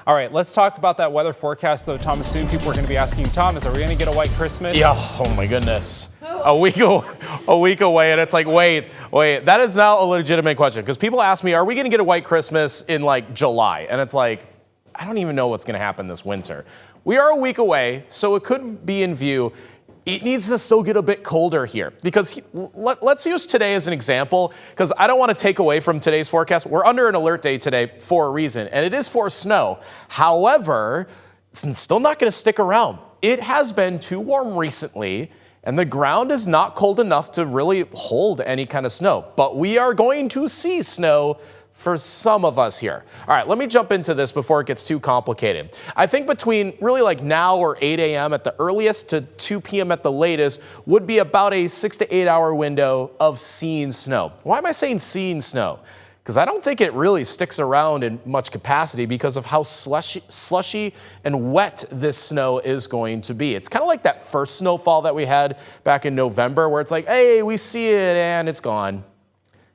All right, let's talk about that weather forecast, though, Thomas. Soon people are going to be asking, Thomas, are we going to get a white Christmas? Yeah, oh my goodness. A week away, and it's like, wait, that is now a legitimate question, because people ask me, are we going to get a white Christmas in like July? And it's like, I don't even know what's going to happen this winter. We are a week away, so it could be in view. It needs to still get a bit colder here, because let's use today as an example, because I don't want to take away from today's forecast. We're under an alert day today for a reason, and it is for snow. However, it's still not going to stick around. It has been too warm recently, and the ground is not cold enough to really hold any kind of snow. But we are going to see snow for some of us here. All right, let me jump into this before it gets too complicated. I think between really like now or 8 a.m. at the earliest to 2 p.m. at the latest would be about a 6 to 8 hour window of seeing snow. Why am I saying seeing snow? Because I don't think it really sticks around in much capacity because of how slushy and wet this snow is going to be. It's kind of like that first snowfall that we had back in November, where it's like, hey, we see it and it's gone.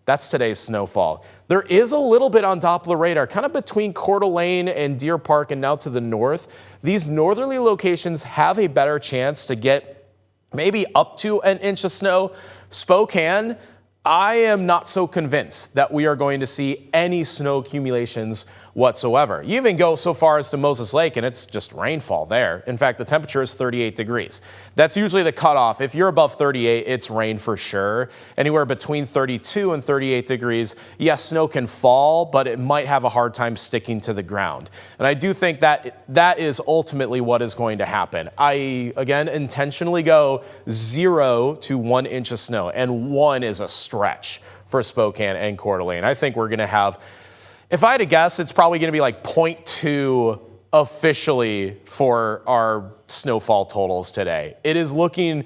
That's today's snowfall. There is a little bit on top of the radar, kind of between Coeur d'Alene and Deer Park and now to the north. These northerly locations have a better chance to get maybe up to an inch of snow. Spokane, I am not so convinced that we are going to see any snow accumulations whatsoever. You even go so far as to Moses Lake, and it's just rainfall there. In fact, the temperature is 38 degrees. That's usually the cutoff. If you're above 38, it's rain for sure. Anywhere between 32 and 38 degrees, yes, snow can fall, but it might have a hard time sticking to the ground. And I do think that is ultimately what is going to happen. I, again, intentionally go 0 to 1 inch of snow, and 1 is a stretch for Spokane and Coeur d'Alene. I think we're going to have, if I had to guess, it's probably going to be like 0.2 officially for our snowfall totals today. It is looking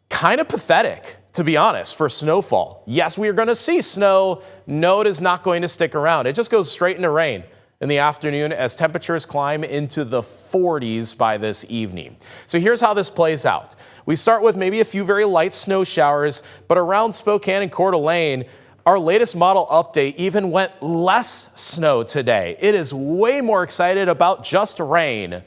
kind of pathetic, to be honest, for snowfall. Yes, we are going to see snow. No, it is not going to stick around. It just goes straight into rain in the afternoon as temperatures climb into the 40s by this evening. So here's how this plays out. We start with maybe a few very light snow showers, but around Spokane and Coeur d'Alene, our latest model update even went less snow today. It is way more excited about just rain.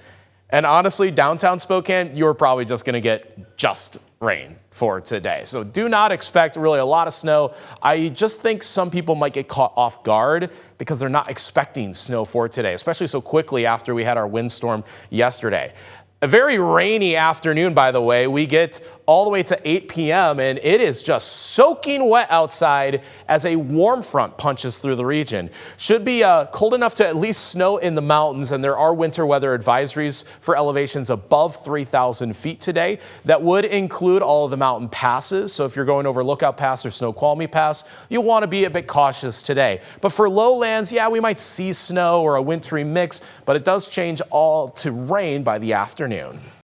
And honestly, downtown Spokane, you're probably just going to get just rain for today. So do not expect really a lot of snow. I just think some people might get caught off guard because they're not expecting snow for today, especially so quickly after we had our windstorm yesterday. A very rainy afternoon, by the way. We get all the way to 8 p.m. and it is just soaking wet outside as a warm front punches through the region. Should be cold enough to at least snow in the mountains, and there are winter weather advisories for elevations above 3,000 feet today. That would include all of the mountain passes. So if you're going over Lookout Pass or Snoqualmie Pass, you'll want to be a bit cautious today. But for lowlands, yeah, we might see snow or a wintry mix, but it does change all to rain by the afternoon.